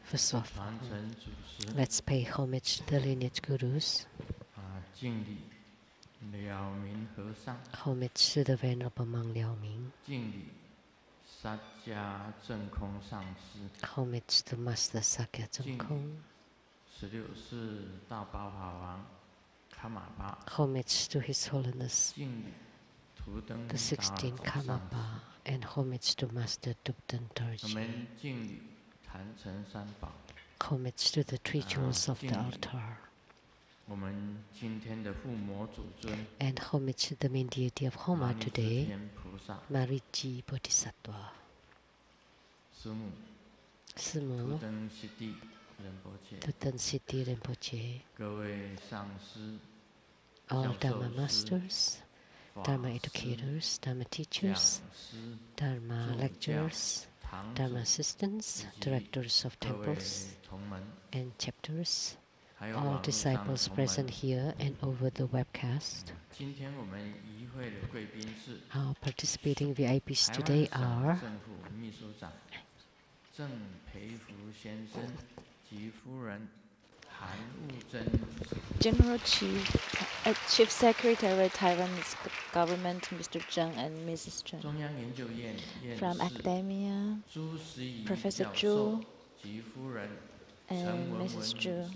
First of all, let's pay homage to the lineage gurus. Homage to the Venerable Monk Liao Ming. Homage to Master Sakya Zhengkong. Homage to His Holiness the 16th Karmapa, and homage to Master Dupten Dorji. Homage to the three jewels of the altar. And homage to the main deity of Homa today, Mariji Bodhisattva. Simu, Duten Siddhi Rinpoche, all Dharma masters, Dharma educators, Dharma teachers, Dharma lecturers, Dharma assistants, directors of temples and chapters, all disciples present here and over the webcast. Our participating VIPs today are General Chief Secretary Taiwanese Government, Mr. Zheng and Mrs. Zheng. From academia, Professor Zhu and Mrs. Zhu.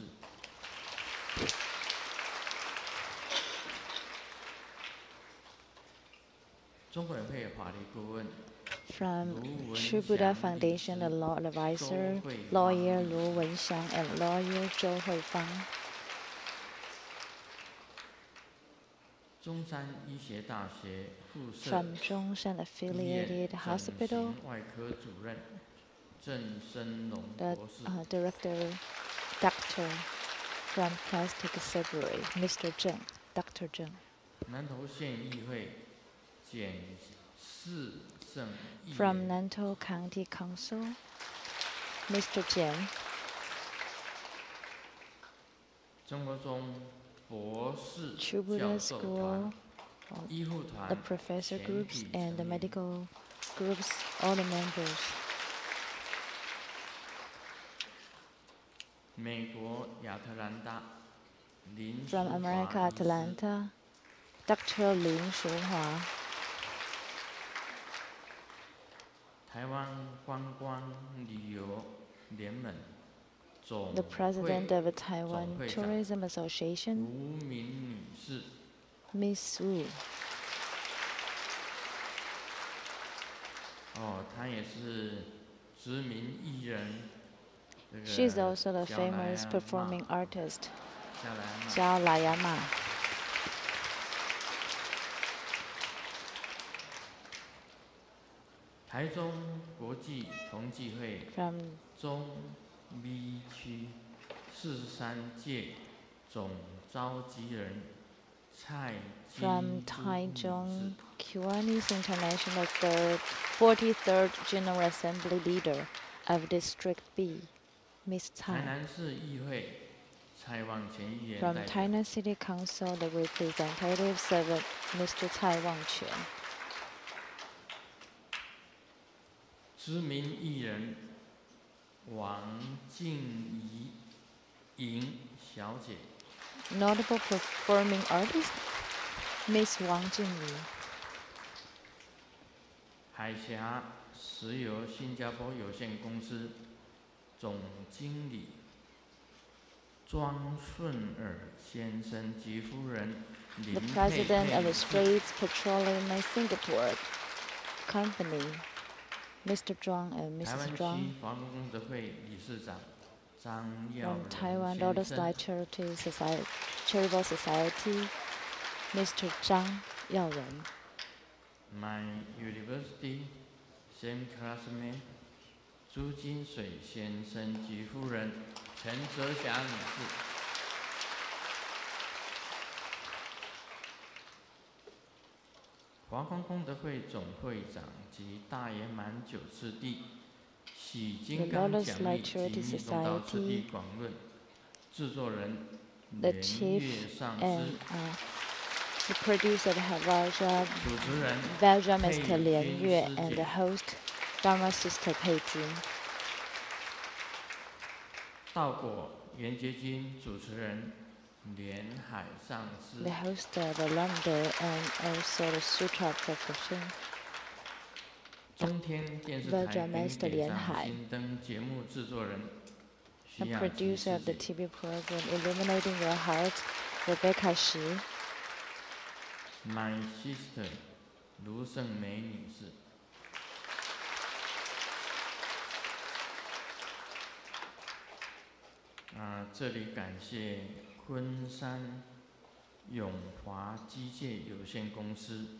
From True Buddha Foundation, the law advisor, lawyer Lu Wenxiang and lawyer Zhou Huifang. From Zhongshan Affiliated Hospital, the director, doctor from plastic surgery, Mr. Zheng, Dr. Zheng. From Nantou County Council, Mr. Jian. True Buddha School, the professor groups and the medical groups, all the members. From America, Atlanta, Dr. Lin Shuhua. The president of the Taiwan Tourism Association, Miss Wu. She's also the famous performing artist, Jiao Layama. From From Taichung, Kiwanis International 43rd General Assembly Leader of District B, Ms. Tsai. From Tainan City Council, the representatives of Mr. Tsai Wangquan. Notable performing artist, Miss Wang Jingyi. The president of the Straits Petroleum Singapore Company, Mr. Zhuang and Mrs. Zhuang. From Taiwan Lotus Light Charitable Society, Mr. Zhang Yaoren. My university, same classmate, 朱金水先生及夫人陈泽霞女士。华光功德会总会长及大圆满九次第喜金刚奖励及密宗道次第广论制作人莲月上师。 The producer Vaja Mr. Lian Yue and the host Dharma sister Pei Jun. 道果圆觉经主持人莲海上师 The host of the Lamdre and also the Sutra profession. 中天电视 The 台 Dharma 给你 master 点 Lian 上 Hai. 心灯节目制作人 The 徐雅琪 producer 师 of the 姐 TV program Illuminating Your Heart, Rebecca Shi. My sister 卢胜梅女士。这里感谢昆山永华机械有限公司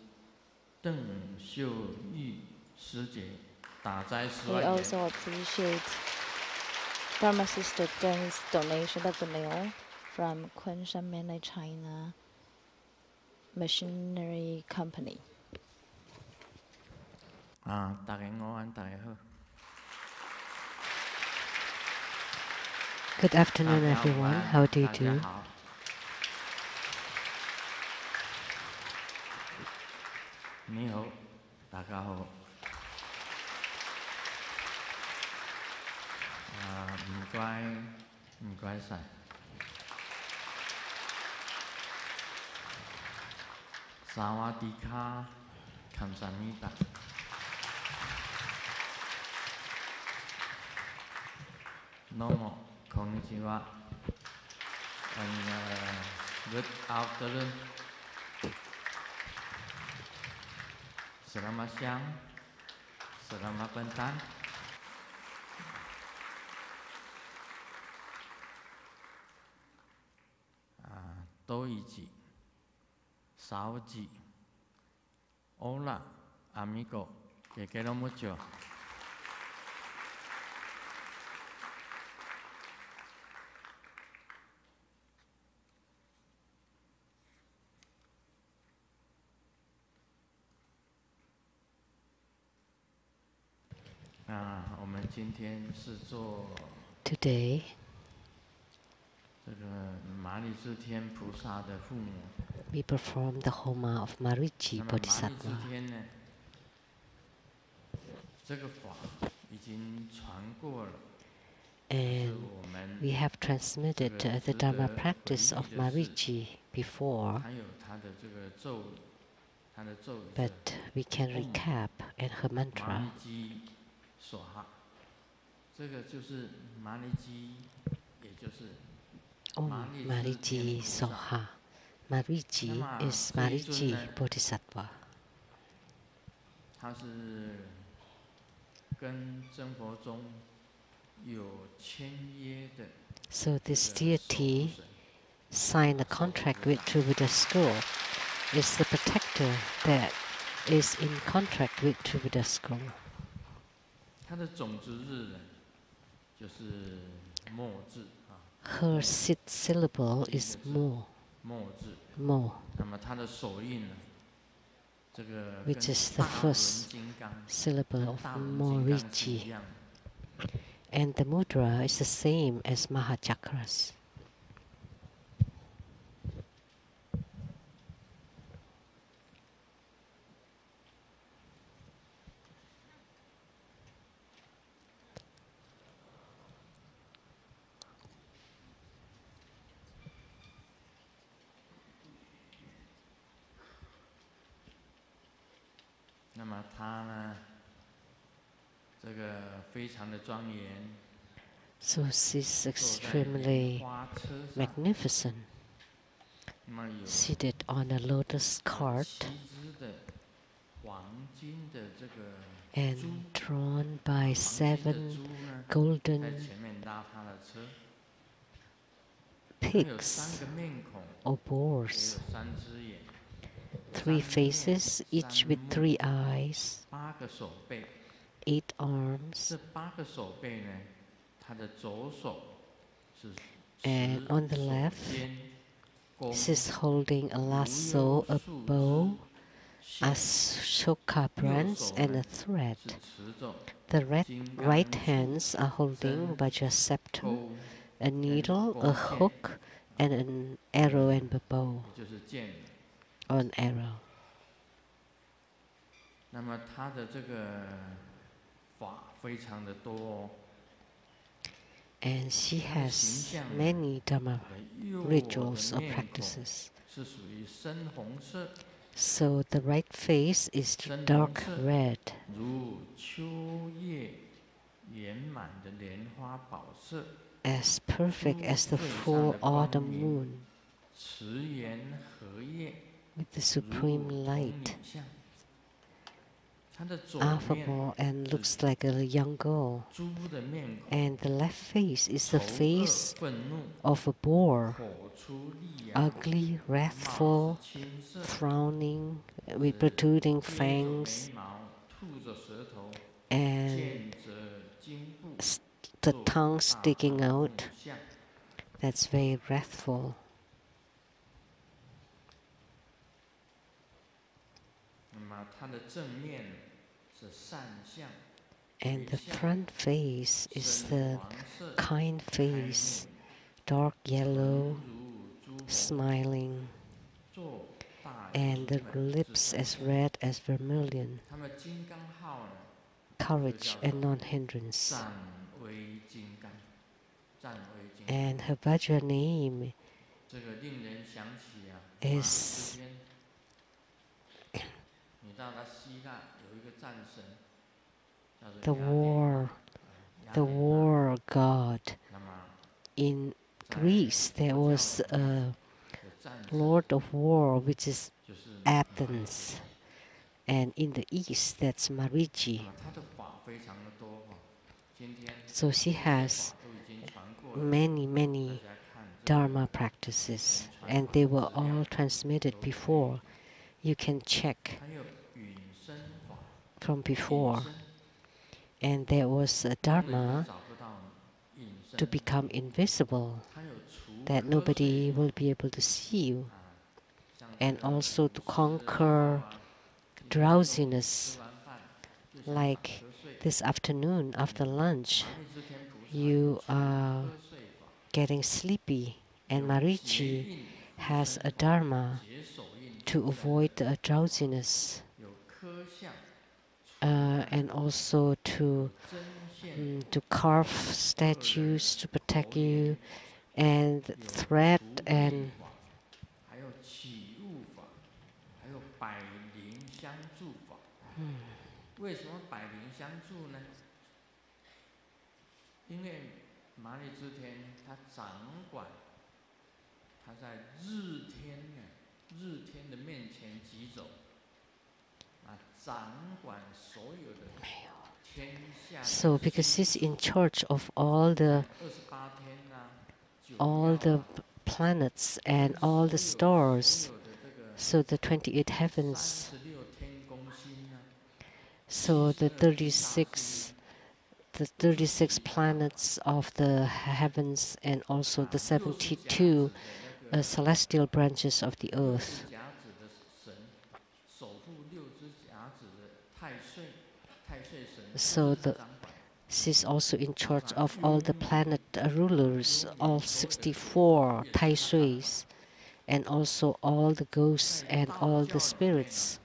邓秀玉师姐打斋10 We 万元。 also appreciate Dharma sister Deng's donation of the mail from Kunshan Mainland China Machinery Company. 大家午安，大家好。 Good afternoon, everyone. How do you 大家 do? 好。你好，大家好。唔該晒。萨瓦迪卡，감사합니다。 Nomo, konnichiwa. And good afternoon. Selamat siang. Selamat petang. 多一句，少一句。Hola, amigo. Que quiero mucho. 我们今天是做 Today, 这个麻利支天菩萨的父母。 we perform the Homa of Marici 那么麻利支 Bodhisattva. 天呢，这个法已经传过了。 And we have transmitted the Dharma practice of Marici before, 还有他的这个咒语，他的咒语 but we can recap in her 麻 mantra. 利基所哈，这个就是麻利基，也就是 Om Marici Soha. Marici is Marici Bodhisattva. 他是跟真佛宗有签约的。 So this deity signed a contract with True Buddha School. Is the protector that is in contract with True Buddha School. 它的种子日呢，就是末字啊。 Her sixth syllable is mo. 末字。 Mo. 那么它的手印呢，这个 Which is 跟 the 大轮 first 金刚， syllable 跟 of 大轮金刚是一 Morici. 样的。 And the mudra is the same as Mahachakras. 那么它呢，这个非常的庄严。 So she's 坐在莲 extremely 花车上， magnificent, 那么有 seated on a lotus cart 7只的黄金的这个 and 猪， drawn by 黄金的 7猪呢，在 golden 前面拉他的车。它有3 pigs 个面孔， or 也 boars, 有3只眼， 3 3 faces, 面 each 3 with 目 3 eyes, 8个手背。 8 arms, 这8个手背呢，它的左手是 and on the 手 left 尖弓 she's holding a lasso, a 无忧树 bow, 枝线， Ashoka 右 branch, 手 and 呢 a thread. 是持咒 The 金刚 right 杵 hands are holding 针 Vajra scepter, 钩， a needle, a 弓箭 hook, and an arrow and a bow 也就是剑。 or an arrow. 那么它的这个 And she has many Dharma rituals or practices. So the right face is dark red, as perfect as the full autumn moon, with the supreme light, affable and looks like a young girl. And the left face is the face of a boar, ugly, wrathful, frowning, with protruding fangs, and the tongue sticking out. That's very wrathful. And the front face is the kind face, dark yellow, smiling, and the lips as red as vermilion. Courage and non-hindrance. And her Vajra name is the war god. In Greece, there was a lord of war, which is Athens, and in the east, that's Marici. So she has many Dharma practices, and they were all transmitted before. You can check from before. And there was a Dharma to become invisible, that nobody will be able to see you, and also to conquer drowsiness. Like this afternoon after lunch, you are getting sleepy, and Marici has a Dharma to avoid the drowsiness, and also to carve statues to protect you, and thread and so because she's in charge of all the planets and all the stars, so the 28 heavens, so the 36 planets of the heavens, and also the 72 celestial branches of the earth. So she's also in charge of all the planet rulers, all 64 Tai Suis, and also all the ghosts and all the spirits.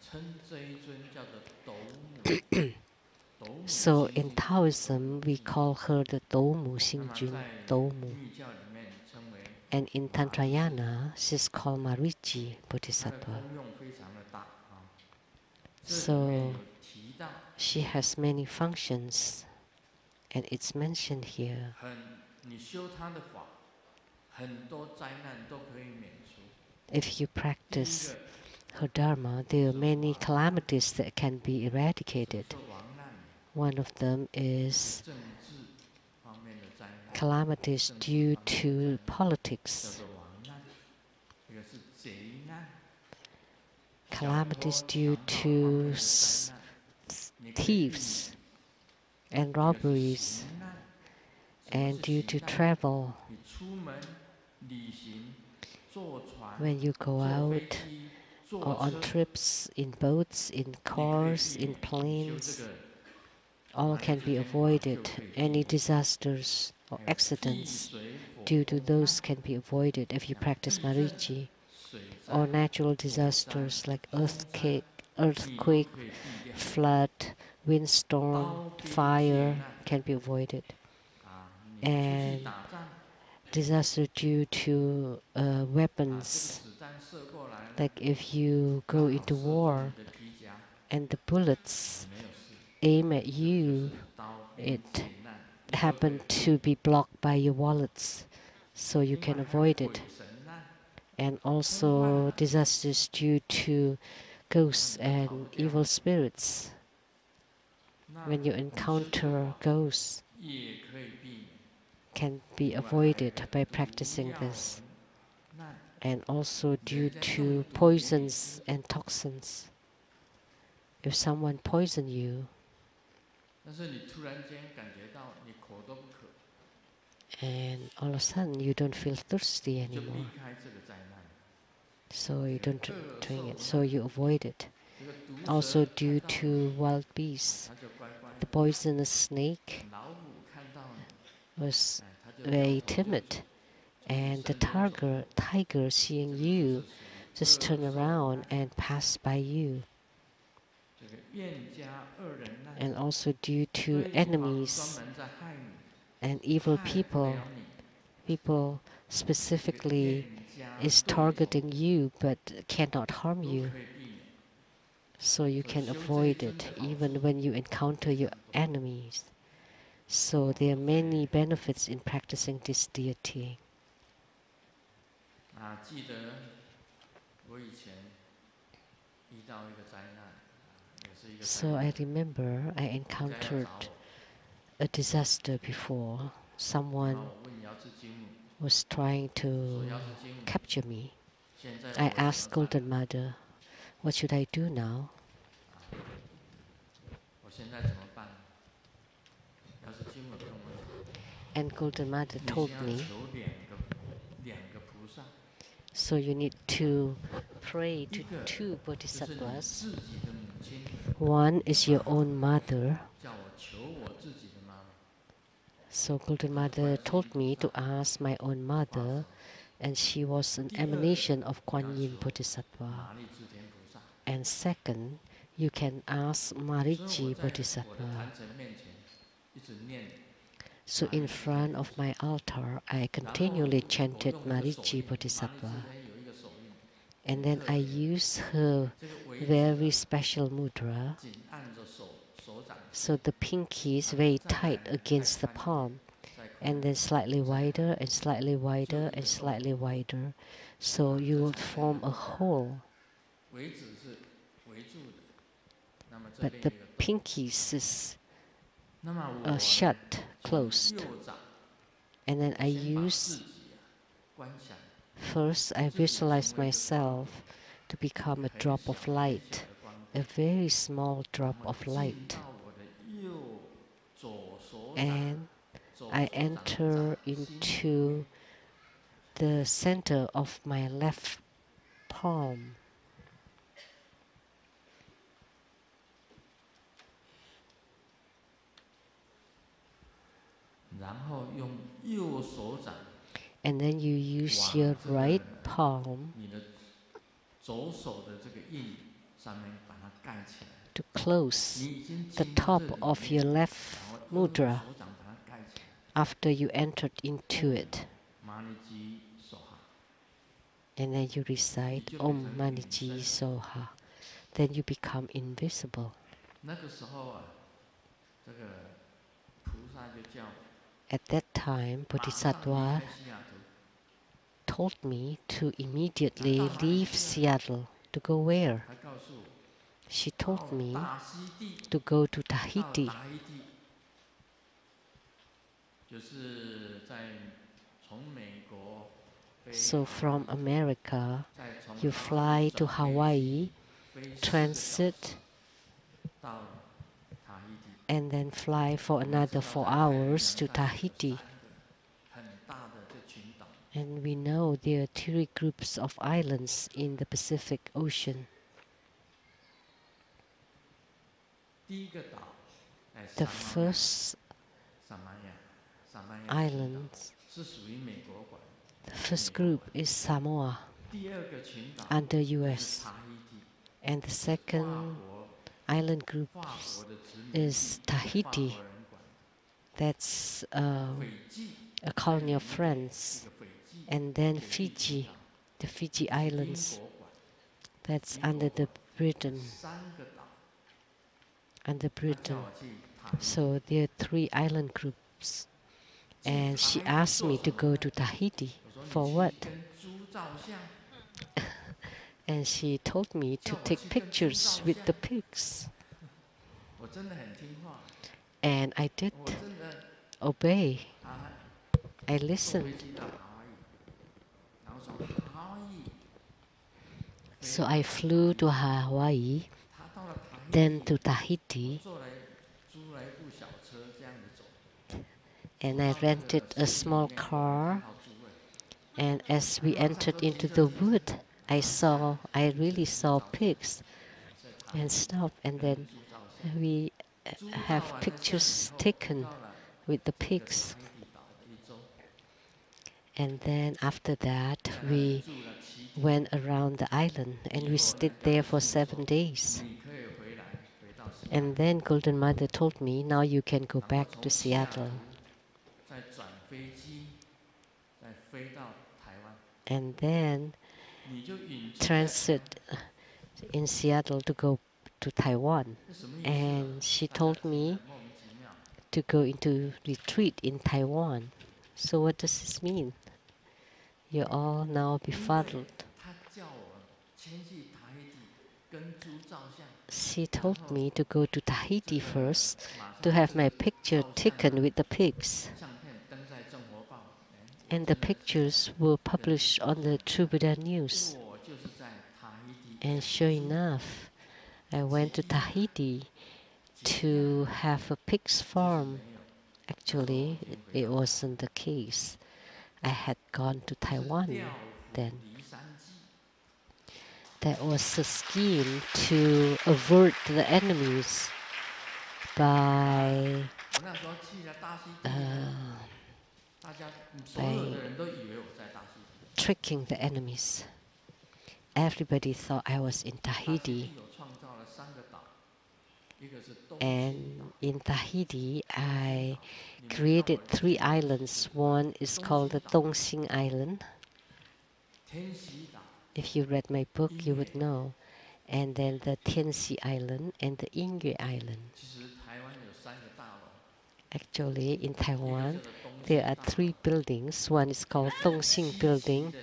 So in Taoism, we call her the Doumu Xingjun, Doumu. And in Tantrayana, she's called Marici Bodhisattva. So she has many functions, and it's mentioned here. If you practice her Dharma, there are many calamities that can be eradicated. One of them is calamities due to politics, calamities due to thieves and robberies, and due to travel. When you go out or on trips, in boats, in cars, in planes, all can be avoided. Any disasters or accidents due to those can be avoided if you practice Marici. Or natural disasters like earthquake, flood, windstorm, fire can be avoided. And disaster due to weapons, like if you go into war and the bullets aim at you, it happened to be blocked by your wallets, so you can avoid it. And also disasters due to ghosts and evil spirits. When you encounter ghosts, can be avoided by practicing this. And also due to poisons and toxins. If someone poisons you, and all of a sudden you don't feel thirsty anymore, so you don't drink it, so you avoid it. Also due to wild beasts, the poisonous snake was very timid, and the tiger seeing you just turn around and pass by you. And also due to enemies and evil people, people specifically is targeting you but cannot harm you. So you can avoid it even when you encounter your enemies. So there are many benefits in practicing this deity. So I remember I encountered a disaster before. Someone was trying to capture me. I asked Golden Mother, what should I do now? And Golden Mother told me, so you need to pray to two bodhisattvas. One is your own mother. So Golden Mother told me to ask my own mother, and she was an emanation of Kuan Yin Bodhisattva. And second, you can ask Marici Bodhisattva. So in front of my altar, I continually chanted Marici Bodhisattva. And then I used her very special mudra. So the pinky is very tight against the palm, and then slightly wider and slightly wider and slightly wider. So you will form a hole. But the pinkies is shut, closed. And then I use, first I visualize myself to become a drop of light, a very small drop of light. And I enter into the center of my left palm. And then you use your right palm to close the top of your left mudra after you entered into it. And then you recite Om Maniji Soha. Then you become invisible. At that time, Bodhisattva told me to immediately leave Seattle. To go where? She told me to go to Tahiti. So from America, you fly to Hawaii, transit, and then fly for another 4 hours to Tahiti. And we know there are 3 groups of islands in the Pacific Ocean. The first island, the first group is Samoa, under US. And the second island group is Tahiti. That's a colony of France. And then Fiji, the Fiji Islands. That's under the Britain. Under Britain. So there are 3 island groups. And she asked me to go to Tahiti. For what? And she told me to take pictures with the pigs. And I did obey. I listened. So I flew to Hawaii, then to Tahiti, and I rented a small car. And as we entered into the wood, I really saw pigs and stuff. And then we have pictures taken with the pigs. And then after that, we went around the island and we stayed there for 7 days. And then Golden Mother told me, now you can go back to Seattle. And then transit in Seattle to go to Taiwan. And she told me to go into retreat in Taiwan. So what does this mean? You're all now befuddled. She told me to go to Tahiti first to have my picture taken with the pigs. And the pictures were published on the True Buddha News. And sure enough, I went to Tahiti to have a pig's farm. Actually, it wasn't the case. I had gone to Taiwan then. That was a scheme to avert the enemies by tricking the enemies. Everybody thought I was in Tahiti. And in Tahiti, I created 3 islands. One is called the Tongxing Island. If you read my book, you would know. And then the Tianxi Island and the Yingyue Island. Actually, in Taiwan, there are 3 buildings. One is called Tongxing Building.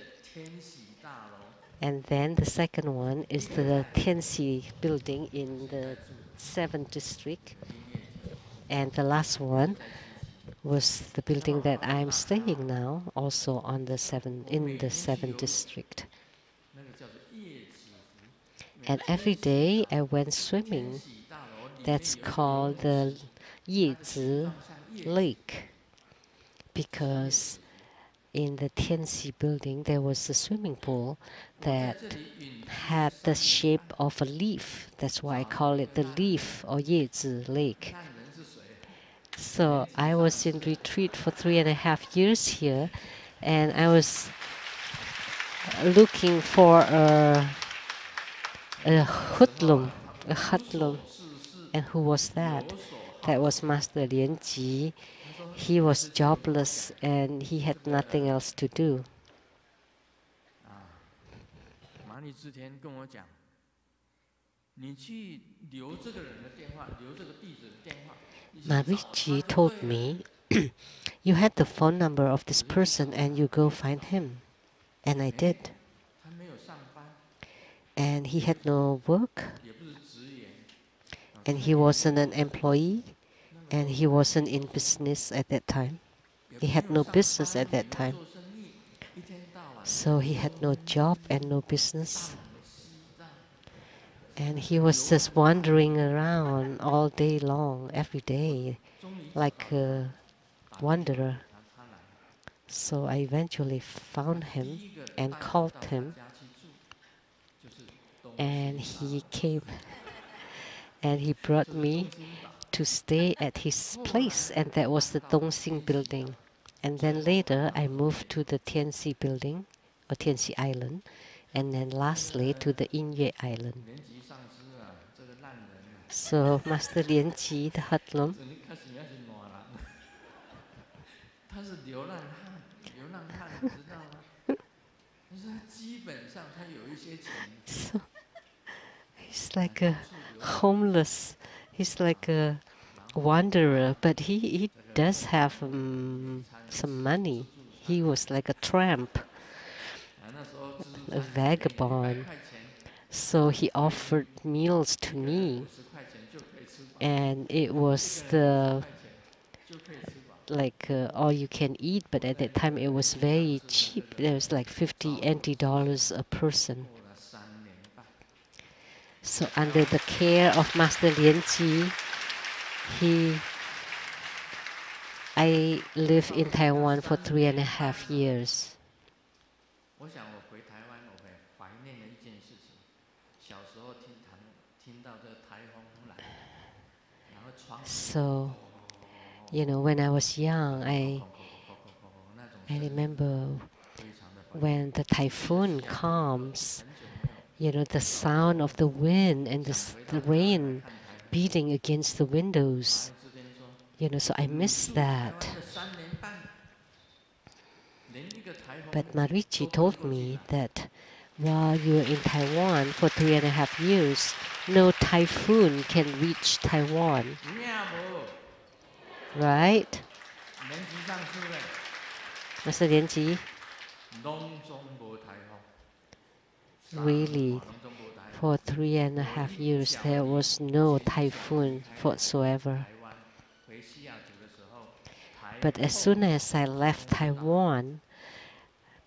And then the second one is the Tianxi Building in the 7th district. And the last one was the building that I'm staying now, also on the in the 7th district. And every day I went swimming. That's called the Yezi Lake, because in the Tianxi building there was a swimming pool that had the shape of a leaf. That's why I call it the leaf or Yezi Lake. So I was in retreat for 3.5 years here, and I was looking for a hoodlum. And who was that? That was Master Lian Ji. He was jobless and he had nothing else to do. Marichi told me, you had the phone number of this person and you go find him. And I did. And he had no work. And he wasn't an employee. And he wasn't in business at that time. He had no business at that time. So he had no job and no business. And he was just wandering around all day long, every day, like a wanderer. So I eventually found him and called him. And he came and he brought me to stay at his place, and that was the Tongxing building. And then later I moved to the Tianxi building, or Tianxi Island, and then lastly to the Yingyue Island. So Master Lian Qi, the hoodlum, so he's like a homeless, he's like a wanderer, but he does have some money. He was like a tramp, a vagabond. So he offered meals to me, and it was the like all you can eat, but at that time it was very cheap. It was like 50 NT dollars a person. So under the care of Master Lian Qi, I lived in Taiwan for 3.5 years. So, you know, when I was young, I remember when the typhoon comes, you know, the sound of the wind and the rain beating against the windows. You know, so I miss that. But Marichi told me that while you were in Taiwan for 3.5 years, no typhoon can reach Taiwan. Right? Master Lian Qi? Really, for 3.5 years there was no typhoon whatsoever. But as soon as I left Taiwan,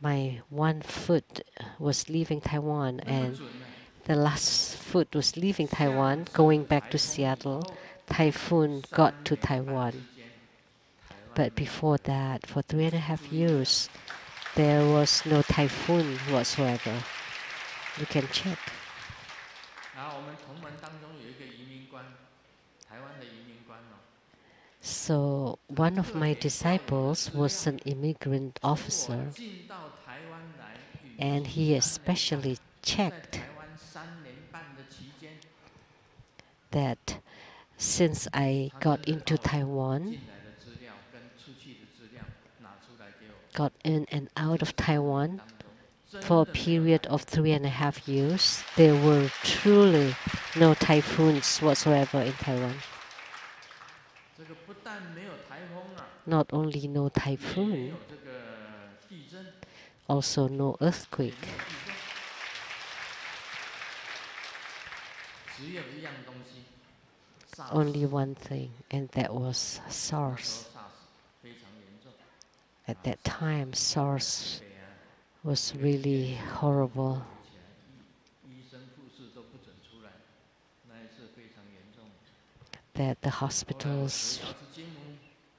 my one foot was leaving Taiwan and the last foot was leaving Taiwan, going back to Seattle. Typhoon got to Taiwan. But before that, for 3.5 years, there was no typhoon whatsoever. You can check. So one of my disciples was an immigrant officer, and he especially checked that since I got into Taiwan, got in and out of Taiwan for a period of 3.5 years, there were truly no typhoons whatsoever in Taiwan. Not only no typhoon, also no earthquake. Only one thing, and that was SARS. At that time, SARS was really horrible. That the hospitals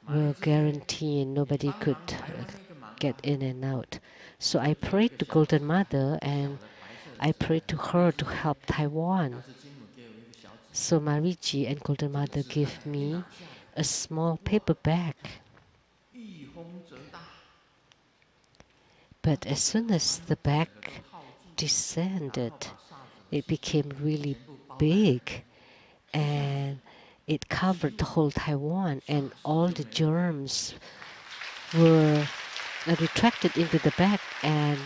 were guaranteed nobody could get in and out. So I prayed to Golden Mother and I prayed to her to help Taiwan. So Marichi and Golden Mother gave me a small paper bag. But as soon as the bag descended, it became really big and it covered the whole Taiwan, and all the germs were retracted into the bag, and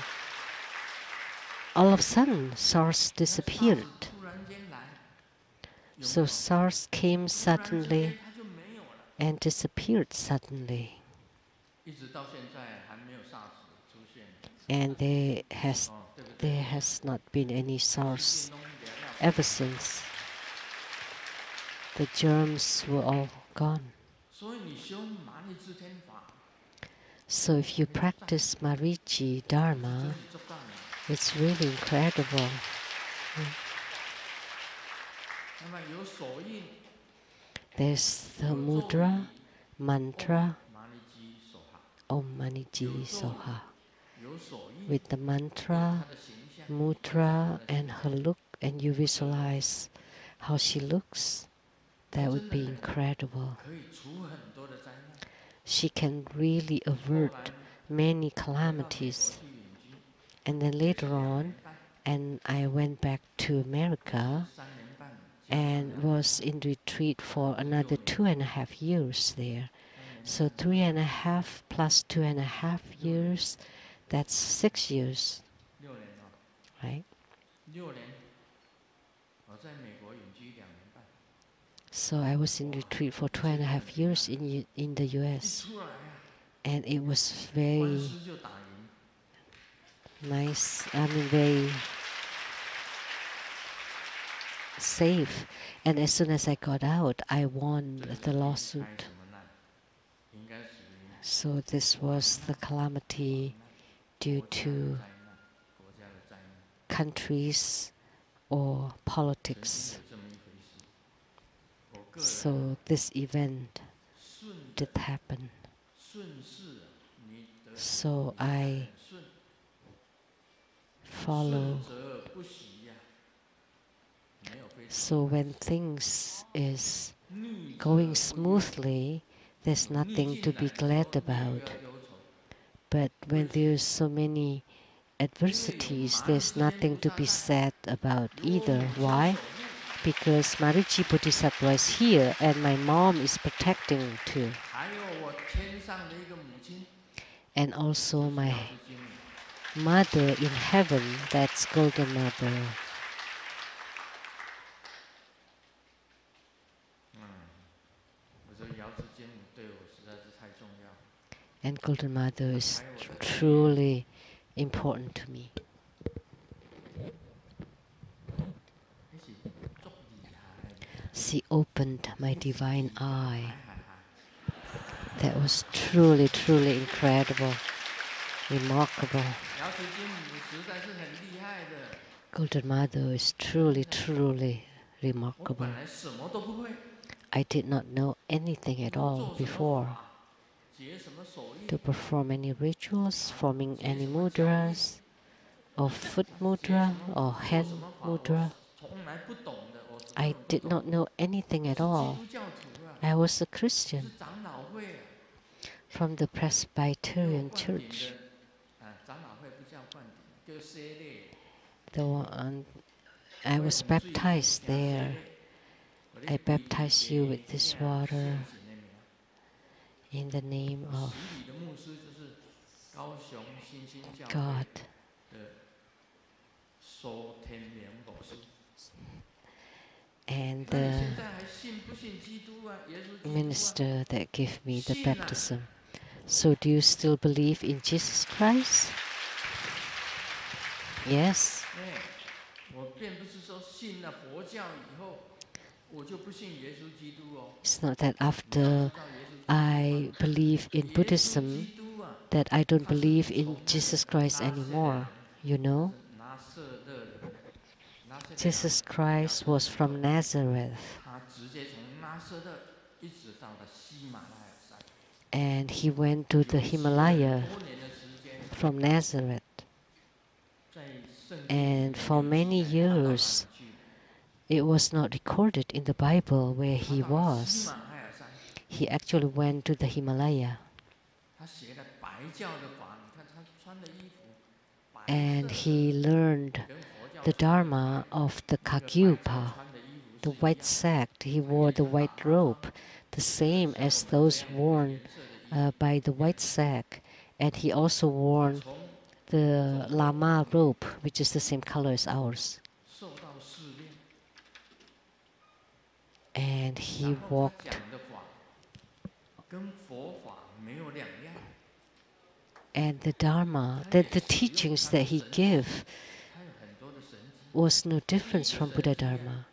all of a sudden SARS disappeared. So SARS came suddenly and disappeared suddenly. And there has not been any SARS ever since. The germs were all gone. So if you practice Marichi Dharma, it's really incredible. There's the mudra, mantra, Om Mani Ji Soha. With the mantra, mudra, and her look, and you visualize how she looks, that would be incredible. She can really avert many calamities. And then later on, and I went back to America, and was in retreat for another 2.5 years there. So 3.5 plus 2.5 years, that's 6 years, right? So I was in retreat for 2.5 years in the US, and it was very nice. I mean, very safe. And as soon as I got out, I won the lawsuit. So this was the calamity due to countries or politics. So this event did happen. So I follow. So when things is going smoothly, there's nothing to be glad about. But when there's so many adversities, there's nothing to be sad about either. Why? Because Marichi Bodhisattva is here and my mom is protecting too. And also my mother in heaven, that's Golden Mother. And Golden Mother is truly important to me. She opened my divine eye. That was truly, truly incredible, remarkable. Golden Mother is truly, truly remarkable. I did not know anything at all before. To perform any rituals, forming any mudras, or foot mudra, or hand mudra. I did not know anything at all. I was a Christian from the Presbyterian Church. I was baptized there. I baptize you with this water in the name of God. And the minister that gave me the baptism. So do you still believe in Jesus Christ? Yes. It's not that after I believe in Buddhism that I don't believe in Jesus Christ anymore, you know? Jesus Christ was from Nazareth. And he went to the Himalaya from Nazareth. And for many years, it was not recorded in the Bible where he was. He actually went to the Himalaya. And he learned the Dharma of the Kagyupa, the white sack. He wore the white robe, the same as those worn by the white sack. And he also wore the Lama robe, which is the same color as ours. And he walked. And the Dharma, the teachings that he gave was no difference from Buddha Dharma.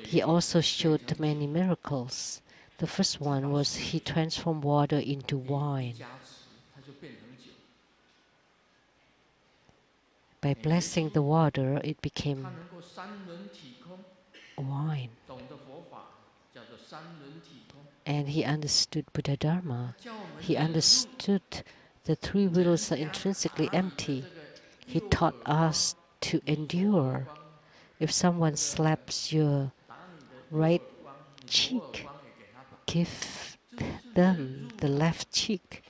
He also showed many miracles. The first one was he transformed water into wine. By blessing the water, it became wine. And he understood Buddha Dharma. He understood the three wheels are intrinsically empty. He taught us to endure. If someone slaps your right cheek, give them the left cheek.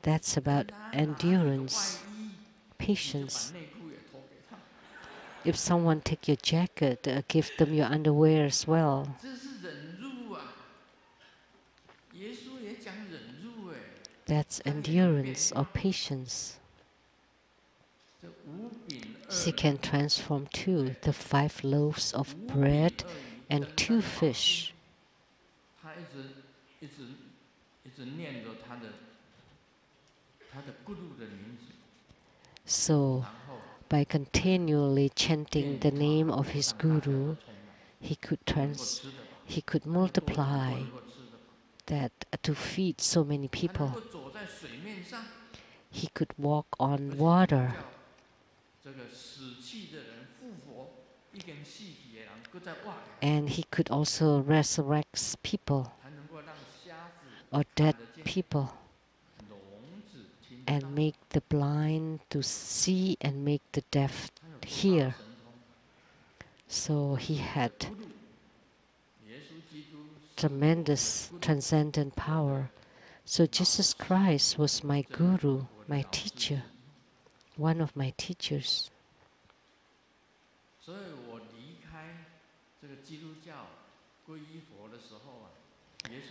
That's about endurance, patience. if someone take your jacket, give them your underwear as well. That's endurance or patience. She can transform too, the 5 loaves of bread and 2 fish. So, by continually chanting the name of his guru, he could multiply that to feed so many people. He could walk on water. And he could also resurrect people or dead people and make the blind to see and make the deaf hear. So he had tremendous transcendent power. So Jesus Christ was my guru, my teacher, one of my teachers.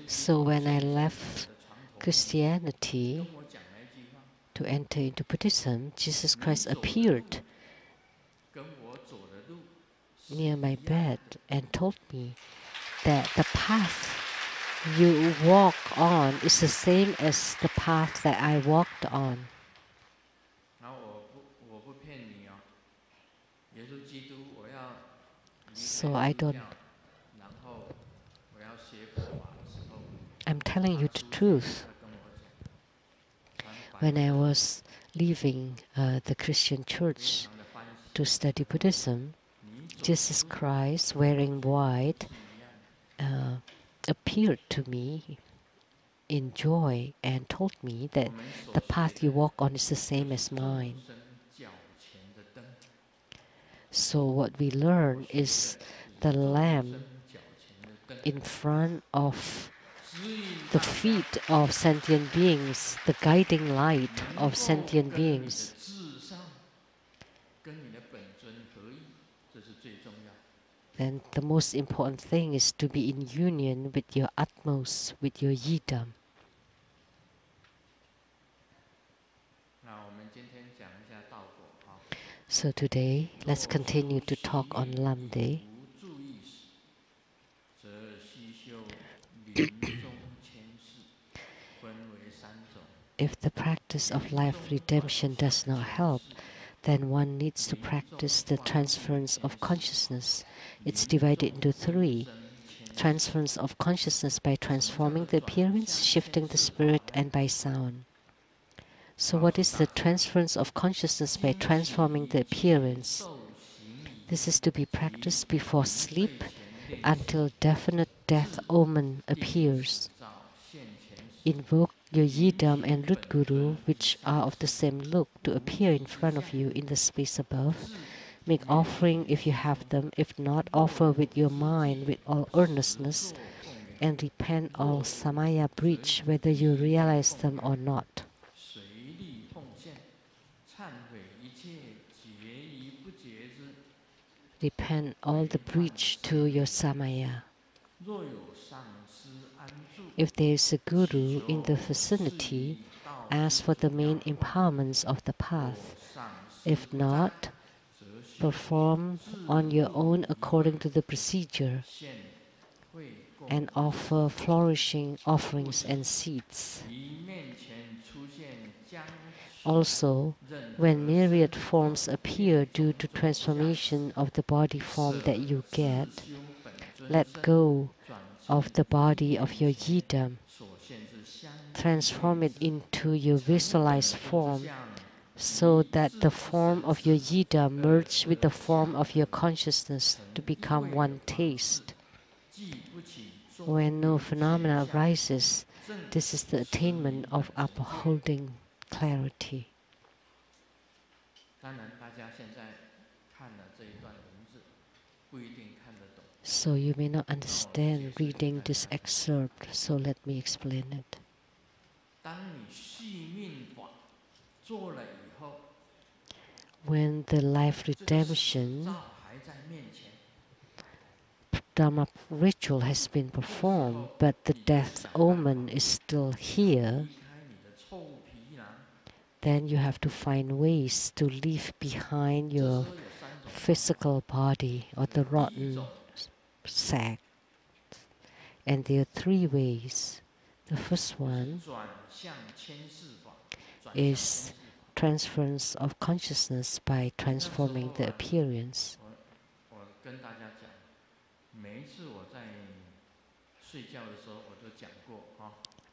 So when I left Christianity to enter into Buddhism, Jesus Christ appeared near my bed and told me that the path you walk on is the same as the path that I walked on. So I'm telling you the truth. When I was leaving the Christian church to study Buddhism, Jesus Christ, wearing white, appeared to me in joy and told me that the path you walk on is the same as mine. So what we learn is the lamp in front of the feet of sentient beings, the guiding light of sentient beings. Then the most important thing is to be in union with your utmost, with your yidam. So today, let's continue to talk on Lamdre. If the practice of life redemption does not help, then one needs to practice the transference of consciousness. It's divided into 3. Transference of consciousness by transforming the appearance, shifting the spirit, and by sound. So what is the transference of consciousness by transforming the appearance? This is to be practiced before sleep until definite death omen appears. Invoke your Yidam and Root Guru, which are of the same look, to appear in front of you in the space above. Make offering if you have them. If not, offer with your mind with all earnestness, and repent all samaya breach, whether you realize them or not. Repent all the breach to your samaya. If there is a guru in the vicinity, ask for the main empowerments of the path. If not, perform on your own according to the procedure and offer flourishing offerings and seeds. Also, when myriad forms appear due to transformation of the body form that you get, let go of the body of your yidam. Transform it into your visualized form so that the form of your yidam merge with the form of your consciousness to become one taste. When no phenomena arises, this is the attainment of upholding clarity. So you may not understand reading this excerpt, so let me explain it. when the life redemption Dharma ritual has been performed, but the death omen is still here, then you have to find ways to leave behind your physical body or the rotten sack. And there are three ways. The first one is transference of consciousness by transforming the appearance.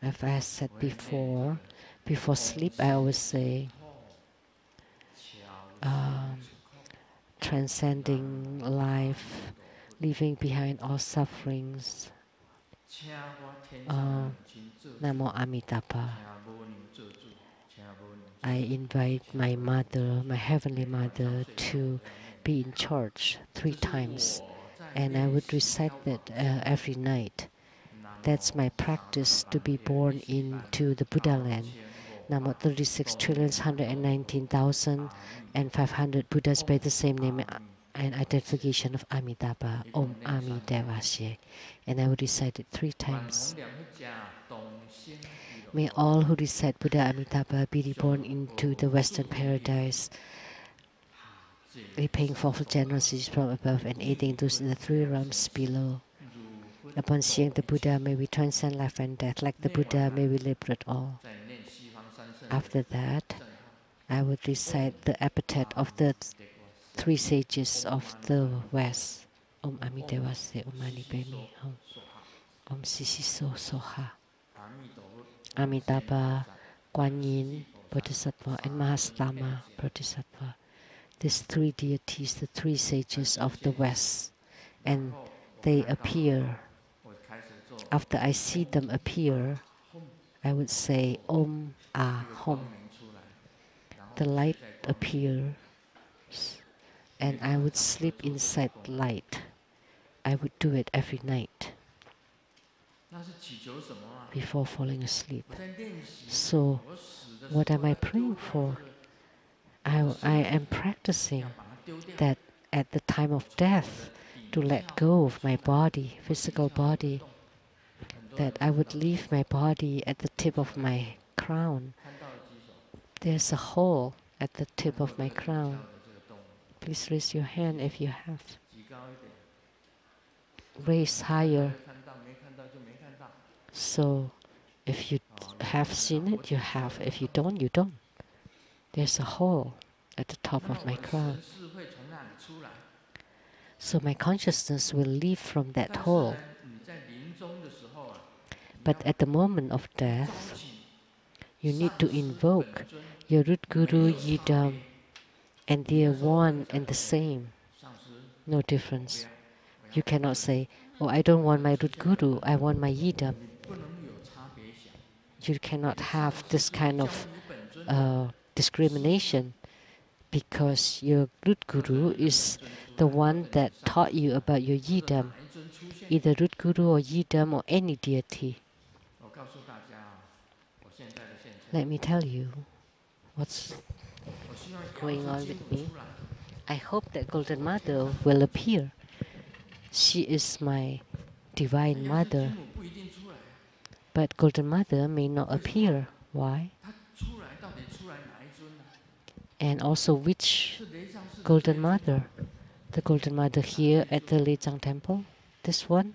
As I said before sleep I always say, transcending life, leaving behind all sufferings. Namo Amitabha. I invite my mother, my heavenly mother, to be in church 3 times, and I would recite that every night. That's my practice to be born into the Buddha land. Namo 36,119,500 Buddhas bear the same name and identification of Amitabha, Om Ami Devasye. And I would recite it 3 times. May all who recite Buddha Amitabha be reborn into the Western paradise, repaying fourfold generosities from above and aiding those in the 3 realms below. Upon seeing the Buddha, may we transcend life and death. Like the Buddha, may we liberate all. After that, I would recite the epithet of the 3 sages of the West. Om Ami Devasya, Om Mani Padme Hum, Om Sisiso Soha, Amitabha, Kuan Yin, Bodhisattva, and Mahastama, Bodhisattva. These 3 deities, the 3 sages of the West, and they appear. After I see them appear, I would say Om Ah Hum. The light appears, and I would sleep inside light. I would do it every night before falling asleep. So, what am I praying for? I am practicing that at the time of death, to let go of my body, physical body, that I would leave my body at the tip of my crown. There's a hole at the tip of my crown. Please raise your hand if you have. Raise higher. So, if you have seen it, you have. If you don't, you don't. There's a hole at the top of my crown. So my consciousness will leave from that hole. But at the moment of death, you need to invoke your root guru yidam, and they are one and the same. No difference. You cannot say, oh, I don't want my root guru, I want my yidam. You cannot have this kind of discrimination, because your root guru is the one that taught you about your yidam, either root guru or yidam or any deity. Let me tell you what's going on with me. I hope that Golden Mother will appear. She is my divine mother. But Golden Mother may not appear. Why? And also, which Golden Mother? The Golden Mother here at the Lei Tsang temple? This one?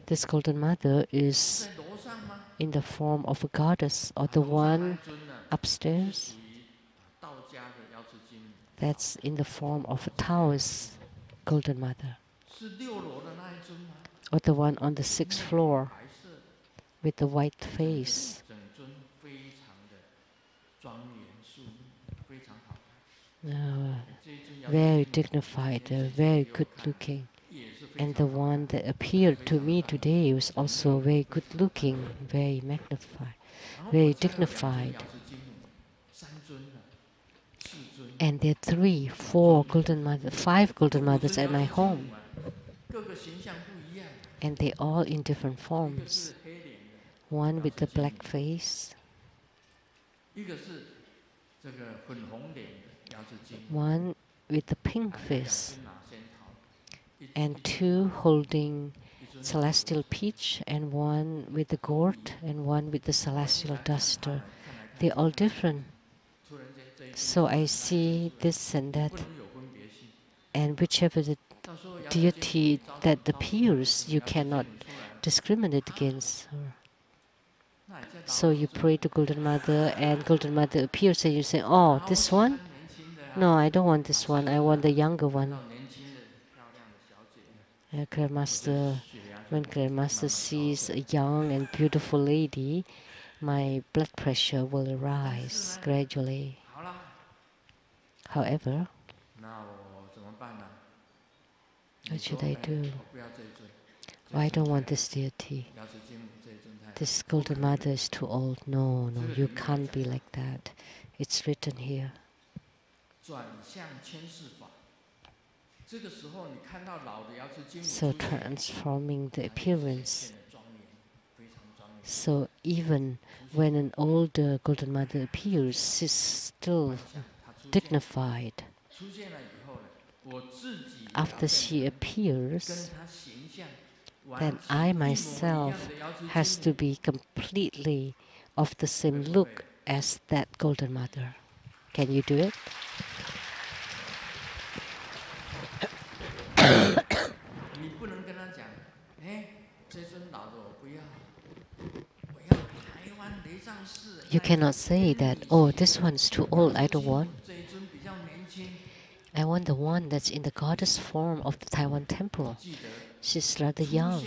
This Golden Mother is in the form of a goddess, or the one upstairs? That's in the form of a Taoist Golden Mother. Or the one on the 6th floor with the white face. Very dignified, very good looking. And the one that appeared to me today was also very good looking, very magnified, very dignified. And there are 3, 4 golden mothers, 5 golden mothers at my home. And they all in different forms. One with the black face, one with the pink face, and two holding celestial peach, and one with the gourd, and one with the celestial duster. They're all different. So I see this and that, and whichever the deity that appears, you cannot discriminate against her. So you pray to Golden Mother, and Golden Mother appears, and you say, "Oh, this one? No, I don't want this one. I want the younger one." Grandmaster, when Grandmaster sees a young and beautiful lady, my blood pressure will rise gradually. However, what should I do? Oh, I don't want this deity. This Golden Mother is too old. No, no, you can't be like that. It's written here. So transforming the appearance. So even when an older Golden Mother appears, she's still dignified. After she appears, then I myself has to be completely of the same look as that Golden Mother. Can you do it? You cannot say that, "Oh, this one's too old, I don't want. I want the one that's in the goddess form of the Taiwan temple. She's rather young."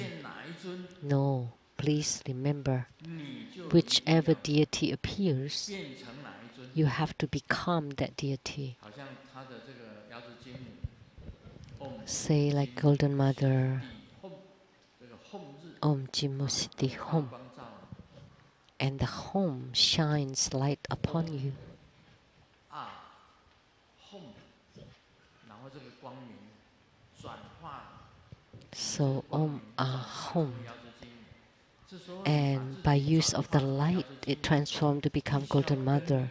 No, please remember, whichever deity appears, you have to become that deity. Say like Golden Mother, Om Jimmu Siddhi Hom, and the home shines light upon you. So Om Hom, and by use of the light, it transformed to become Golden Mother.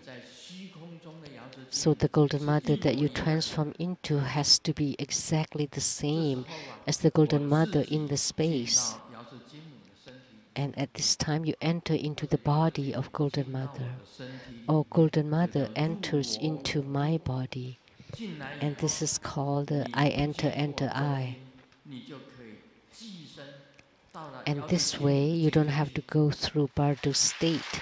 So the Golden Mother that you transform into has to be exactly the same as the Golden Mother in the space. And at this time you enter into the body of Golden Mother. Or Golden Mother enters into my body. And this is called the I enter I. And this way you don't have to go through Bardo state,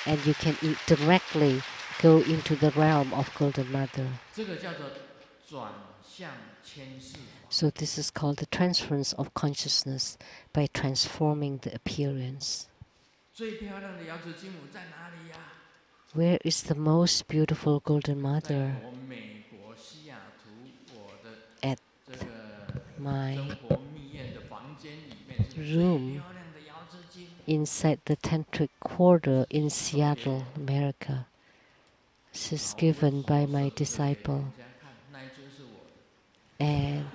and you can directly go into the realm of Golden Mother. So this is called the transference of consciousness by transforming the appearance. Where is the most beautiful Golden Mother? At my room inside the Tantric Quarter in Seattle, America. This is given by my disciple. And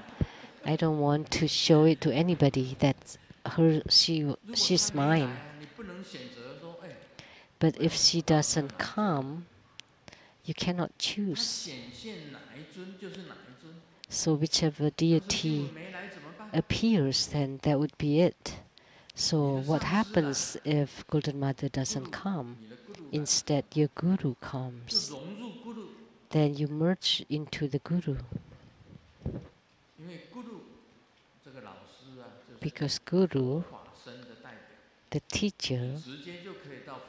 I don't want to show it to anybody that she's mine. But if she doesn't come, you cannot choose. So whichever deity appears, then that would be it. So what happens if Golden Mother doesn't come? Instead, your Guru comes. Then you merge into the Guru. Because Guru, the teacher,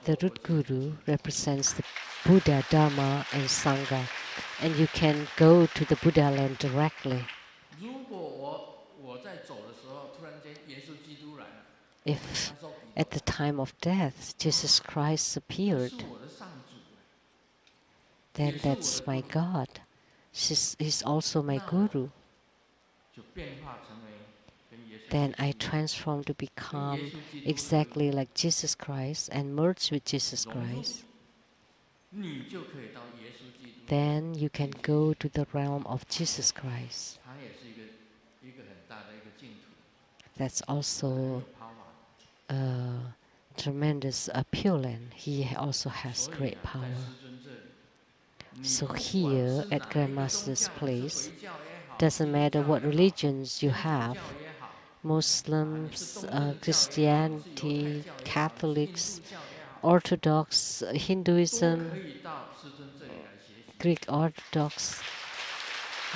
the root Guru, represents the Buddha, Dharma, and Sangha. And you can go to the Buddha land directly. If at the time of death Jesus Christ appeared, then that's my God. He's also my Guru. Then I transform to become exactly like Jesus Christ and merge with Jesus Christ. Then you can go to the realm of Jesus Christ. That's also tremendous Pure Land. He also has great power. So here at Grandmaster's place, doesn't matter what religions you have, Muslims, Christianity, Catholics, Orthodox, Hinduism, Greek Orthodox,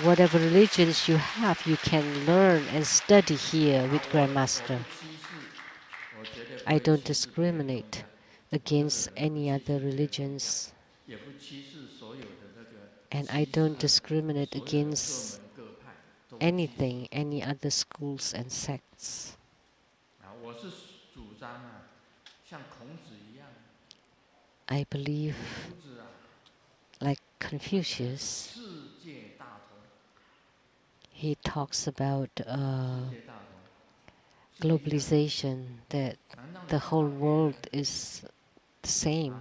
whatever religions you have, you can learn and study here with Grandmaster. I don't discriminate against any other religions, and I don't discriminate against anything, any other schools and sects. I believe, like Confucius, he talks about globalization, that the whole world is the same,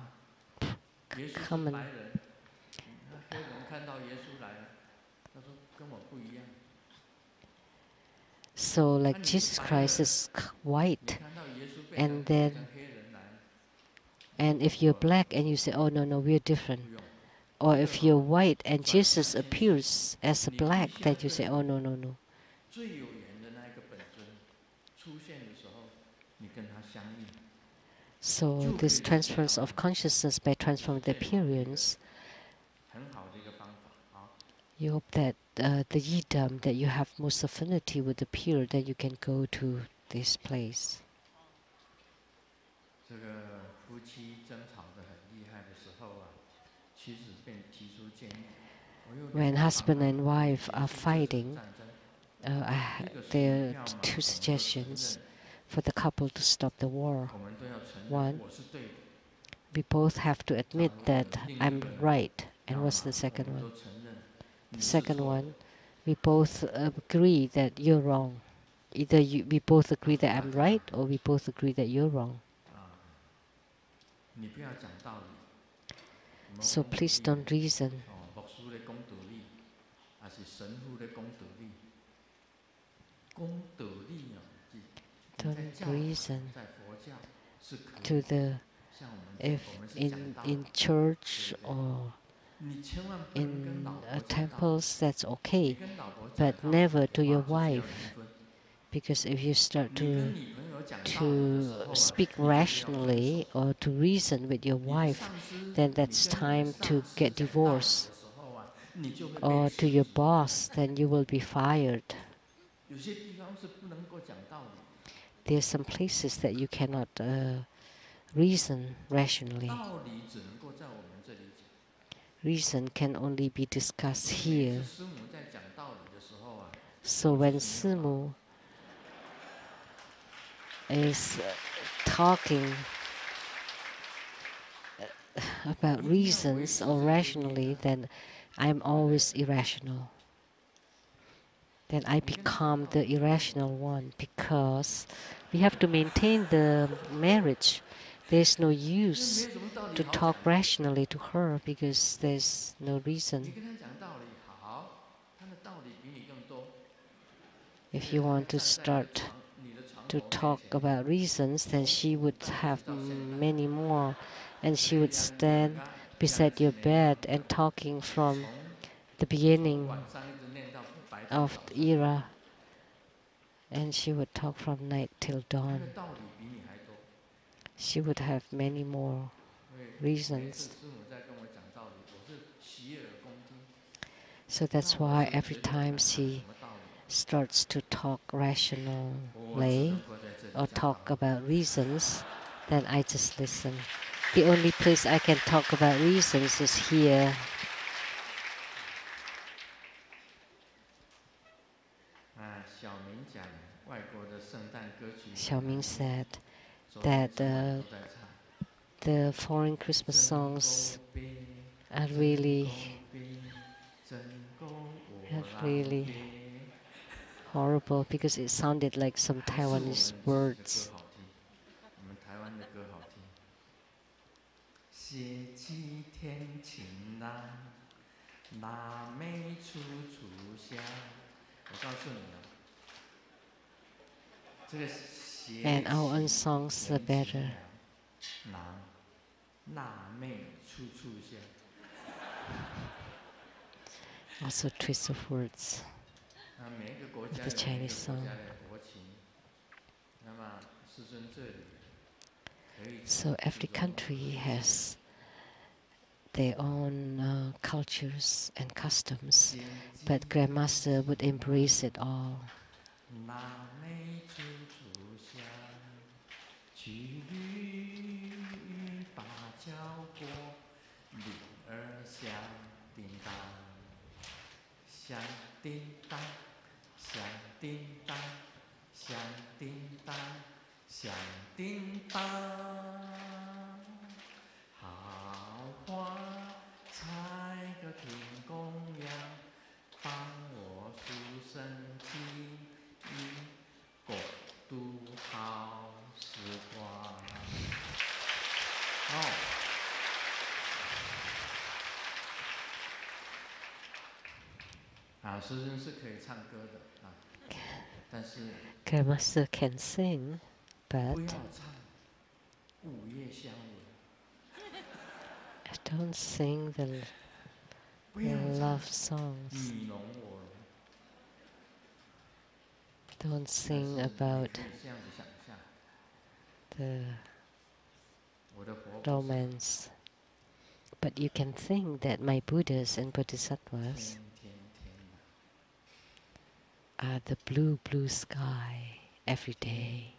common. So like Jesus Christ is white, and if you're black and you say, oh no, we're different. Or if you're white and Jesus appears as a black, then you say, oh no. So this transference of consciousness by transforming the appearance, you hope that the yidam, that you have most affinity with the pure, that you can go to this place. When husband and wife are fighting, there are two suggestions for the couple to stop the war. One, we both have to admit that I'm right. And what's the second one? The second one, we both agree that you're wrong. Either we both agree that I'm right, or we both agree that you're wrong. So please don't reason. Don't reason to the, if in church or in temples, that's okay, but never to your wife, because if you start to speak rationally or to reason with your wife, then that's time to get divorced. Or to your boss, then you will be fired. There's some places that you cannot reason rationally. Reason can only be discussed here. So when Simu is talking about reasons or rationally, then I'm always irrational. Then I become the irrational one, because we have to maintain the marriage. There's no use to talk rationally to her because there's no reason. If you want to start to talk about reasons, then she would have many more, and she would stand beside your bed and talking from the beginning of the era, and she would talk from night till dawn. She would have many more reasons. So that's why every time she starts to talk rationally or talk about reasons, then I just listen. The only place I can talk about reasons is here. Xiaoming said that the foreign Christmas songs are really horrible because it sounded like some Taiwanese words. And our own songs are better. Also twist of words of the Chinese song. So every country has their own cultures and customs, but Grandmaster would embrace it all. Grandmaster can sing, but don't sing the love songs. Don't sing about the romance. But you can think that my Buddhas and Bodhisattvas are the blue, blue sky every day.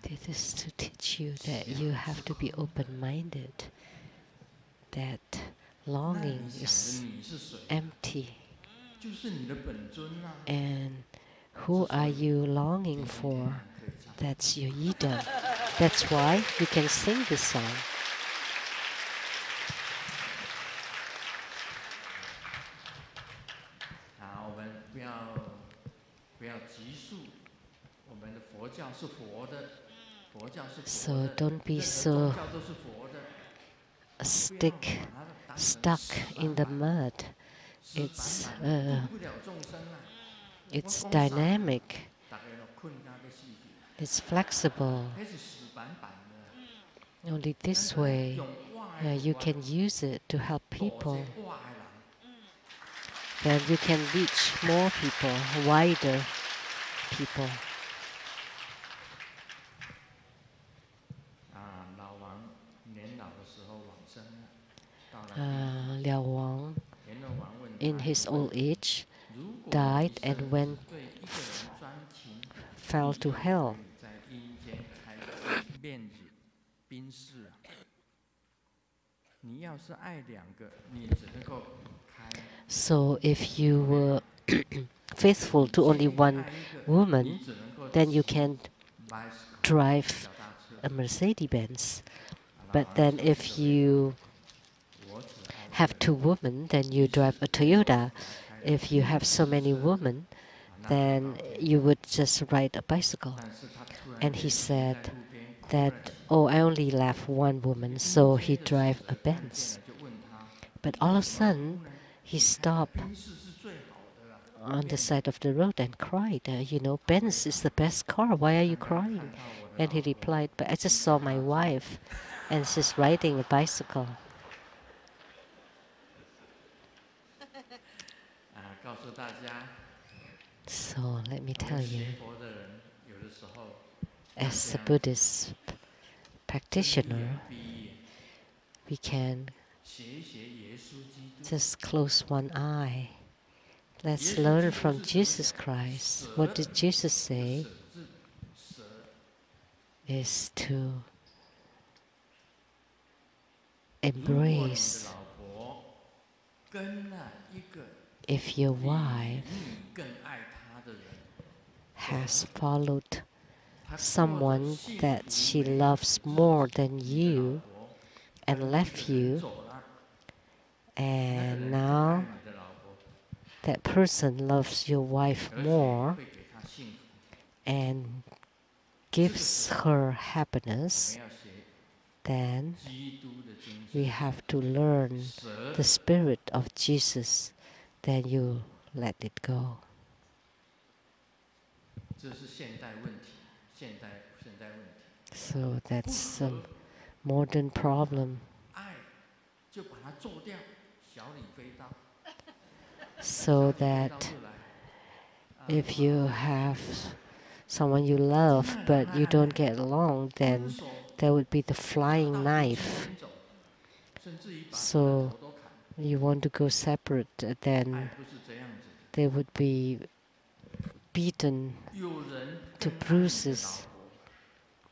This is to teach you that you have to be open-minded, that longing is empty. And who are you longing for? That's your ego. That's why you can sing this song. So don't be so stuck in the mud. It's dynamic. It's flexible. Only this way you can use it to help people. Then you can reach more people, wider people. Liao Wang, in his old age, died and fell to hell. So if you were faithful to only one woman, then you can drive a Mercedes-Benz. But then if you have two women, then you drive a Toyota. If you have so many women, then you would just ride a bicycle. And he said that, oh, I only left one woman, so he drive a Benz. But all of a sudden, he stopped on the side of the road and cried, you know, Benz is the best car, why are you crying? And he replied, but I just saw my wife, and she's riding a bicycle. So let me tell you, as a Buddhist practitioner, we can just close one eye. Let's learn from Jesus Christ. What did Jesus say? is to embrace. If your wife has followed someone that she loves more than you and left you, and now that person loves your wife more and gives her happiness, then we have to learn the spirit of Jesus. Then you let it go. So that's a modern problem. So that if you have someone you love but you don't get along, then there would be the flying knife. So you want to go separate, then they would be beaten to bruises.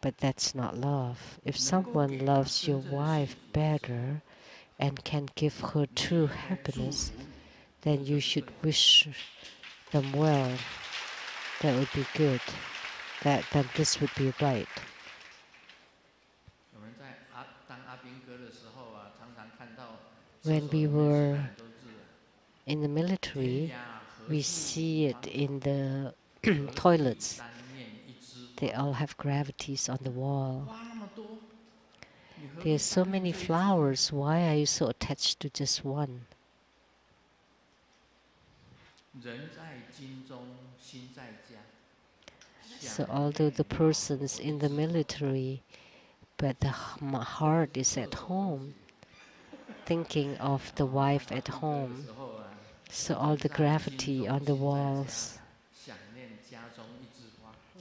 But that's not love. If someone loves your wife better and can give her true happiness, then you should wish them well. That would be good. Then this would be right. When we were in the military, we see it in the toilets. They all have gravities on the wall. There's so many flowers. Why are you so attached to just one? So although the person's in the military, but the heart is at home, thinking of the wife at home. So all the gravity on the walls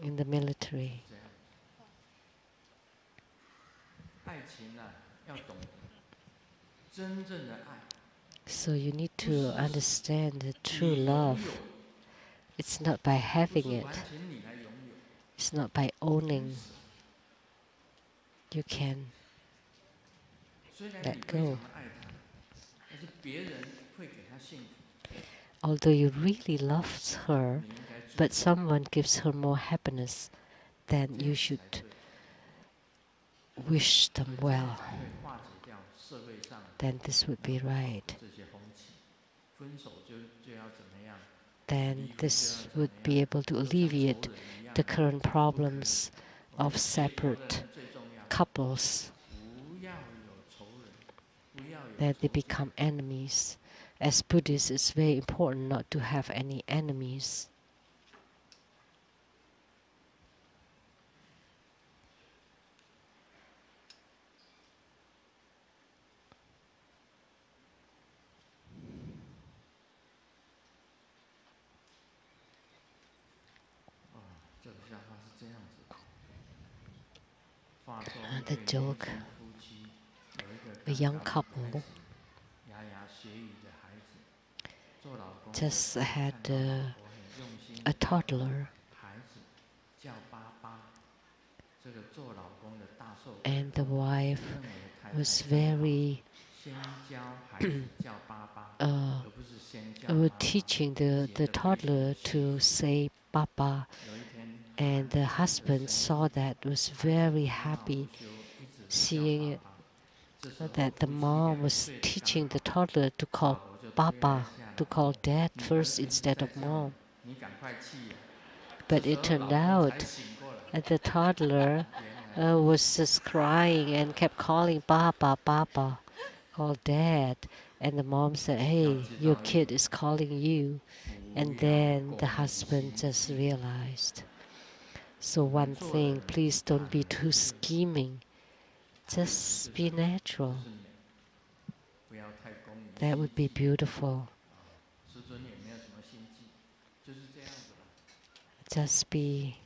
in the military. So you need to understand that true love, it's not by having it. It's not by owning. You can let go. Although you really love her, but someone gives her more happiness, then you should wish them well. Then this would be right. Then this would be able to alleviate the current problems of separate couples. That they become enemies. As Buddhists, it's very important not to have any enemies. The joke, a young couple just had a toddler, and the wife was very teaching the toddler to say Papa, and the husband saw that, was very happy seeing it, that the mom was teaching the toddler to call Papa, to call Dad first instead of Mom. But it turned out that the toddler was just crying and kept calling Papa, Papa, called Dad. And the mom said, hey, your kid is calling you. And then the husband just realized. So one thing, please don't be too scheming. Just be natural. That would be beautiful. Just be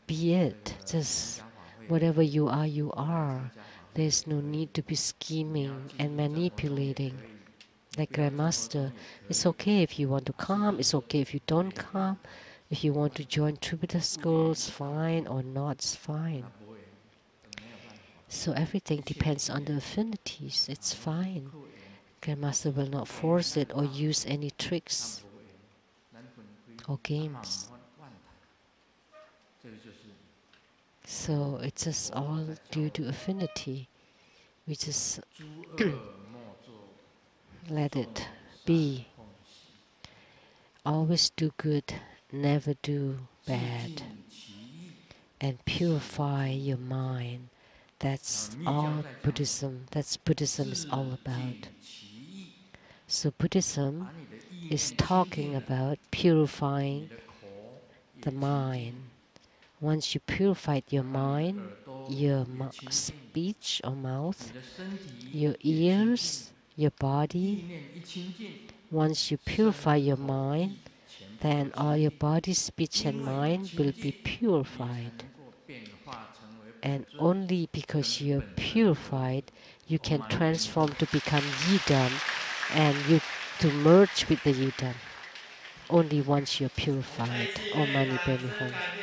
it. Just whatever you are, you are. There's no need to be scheming and manipulating. Like Grandmaster, it's okay if you want to come, it's okay if you don't come. If you want to join true Buddha schools, fine, or not, it's fine. So everything depends on the affinities. It's fine. Grandmaster will not force it or use any tricks or games. So it's just all due to affinity. We just let it be. Always do good, never do bad. And purify your mind. That's all Buddhism. That's Buddhism is all about. So Buddhism is talking about purifying the mind. Once you purified your mind, your speech or mouth, your ears, your body, once you purify your mind, then all your body, speech and mind will be purified. And only because you're purified, you can transform to become Yidam and you to merge with the Yidam. Only once you're purified. Om Mani Padme Hum.